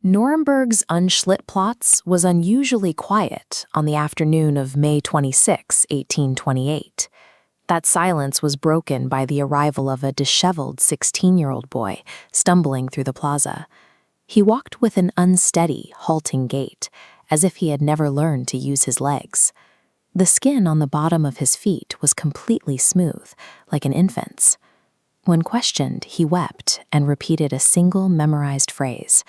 Nuremberg's Unschlittplatz was unusually quiet on the afternoon of May 26, 1828. That silence was broken by the arrival of a disheveled 16-year-old boy stumbling through the plaza. He walked with an unsteady, halting gait, as if he had never learned to use his legs. The skin on the bottom of his feet was completely smooth, like an infant's. When questioned, he wept and repeated a single memorized phrase: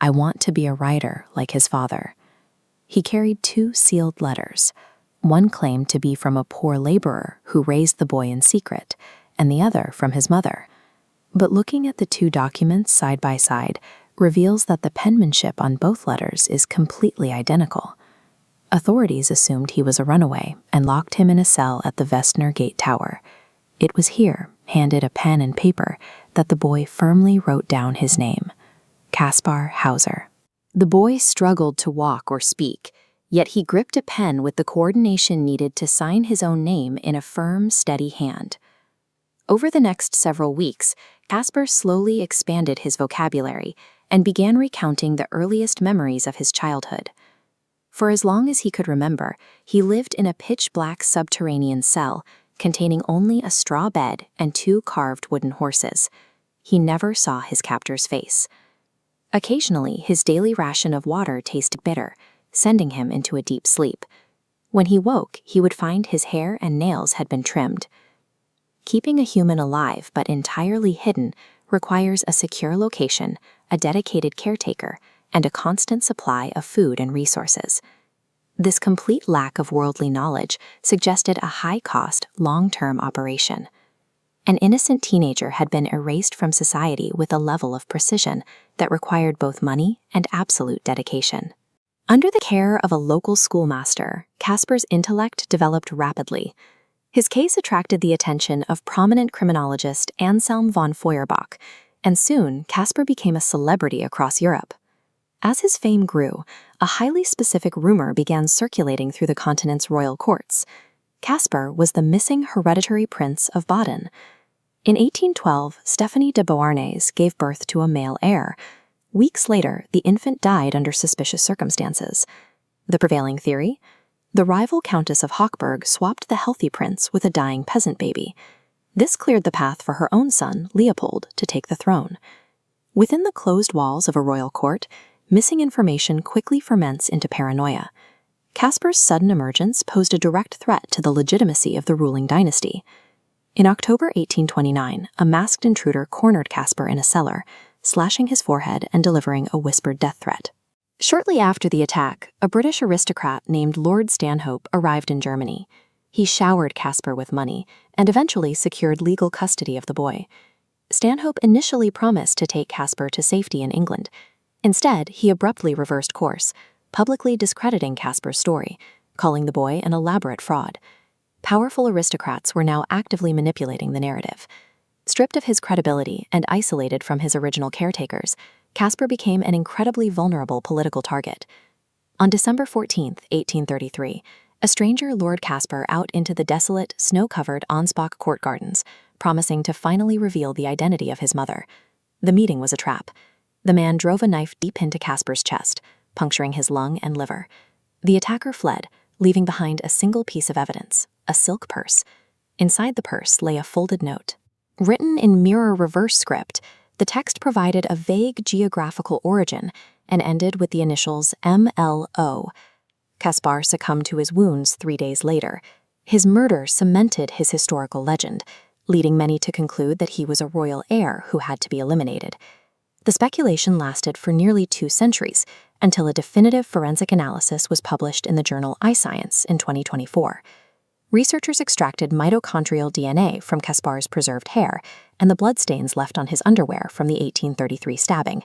"I want to be a writer like his father." He carried 2 sealed letters. One claimed to be from a poor laborer who raised the boy in secret, and the other from his mother. But looking at the 2 documents side by side reveals that the penmanship on both letters is completely identical. Authorities assumed he was a runaway and locked him in a cell at the Westner Gate Tower. It was here, handed a pen and paper, that the boy firmly wrote down his name: Kaspar Hauser. The boy struggled to walk or speak, yet he gripped a pen with the coordination needed to sign his own name in a firm, steady hand. Over the next several weeks, Kaspar slowly expanded his vocabulary and began recounting the earliest memories of his childhood. For as long as he could remember, he lived in a pitch-black subterranean cell containing only a straw bed and 2 carved wooden horses. He never saw his captor's face. Occasionally, his daily ration of water tasted bitter, sending him into a deep sleep. When he woke, he would find his hair and nails had been trimmed. Keeping a human alive but entirely hidden requires a secure location, a dedicated caretaker, and a constant supply of food and resources. This complete lack of worldly knowledge suggested a high-cost, long-term operation. An innocent teenager had been erased from society with a level of precision that required both money and absolute dedication. Under the care of a local schoolmaster, Kaspar's intellect developed rapidly. His case attracted the attention of prominent criminologist Anselm von Feuerbach, and soon Kaspar became a celebrity across Europe. As his fame grew, a highly specific rumor began circulating through the continent's royal courts. Kaspar was the missing hereditary Prince of Baden. In 1812, Stephanie de Beauharnais gave birth to a male heir. Weeks later, the infant died under suspicious circumstances. The prevailing theory? The rival Countess of Hochberg swapped the healthy prince with a dying peasant baby. This cleared the path for her own son, Leopold, to take the throne. Within the closed walls of a royal court, missing information quickly ferments into paranoia. Kaspar's sudden emergence posed a direct threat to the legitimacy of the ruling dynasty. In October 1829, a masked intruder cornered Kaspar in a cellar, slashing his forehead and delivering a whispered death threat. Shortly after the attack, a British aristocrat named Lord Stanhope arrived in Germany. He showered Kaspar with money and eventually secured legal custody of the boy. Stanhope initially promised to take Kaspar to safety in England. Instead, he abruptly reversed course, publicly discrediting Kaspar's story, calling the boy an elaborate fraud. Powerful aristocrats were now actively manipulating the narrative. Stripped of his credibility and isolated from his original caretakers, Kaspar became an incredibly vulnerable political target. On December 14, 1833, a stranger lured Kaspar out into the desolate, snow-covered Ansbach court gardens, promising to finally reveal the identity of his mother. The meeting was a trap. The man drove a knife deep into Kaspar's chest, puncturing his lung and liver. The attacker fled, leaving behind a single piece of evidence: a silk purse. Inside the purse lay a folded note. Written in mirror reverse script, the text provided a vague geographical origin and ended with the initials MLO. Kaspar succumbed to his wounds 3 days later. His murder cemented his historical legend, leading many to conclude that he was a royal heir who had to be eliminated. The speculation lasted for nearly 2 centuries, until a definitive forensic analysis was published in the journal iScience in 2024. Researchers extracted mitochondrial DNA from Kaspar's preserved hair and the bloodstains left on his underwear from the 1833 stabbing.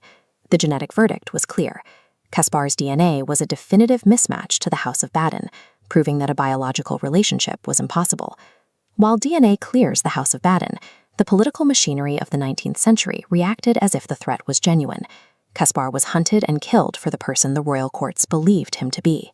The genetic verdict was clear. Kaspar's DNA was a definitive mismatch to the House of Baden, proving that a biological relationship was impossible. While DNA clears the House of Baden, the political machinery of the 19th century reacted as if the threat was genuine. Kaspar was hunted and killed for the person the royal courts believed him to be.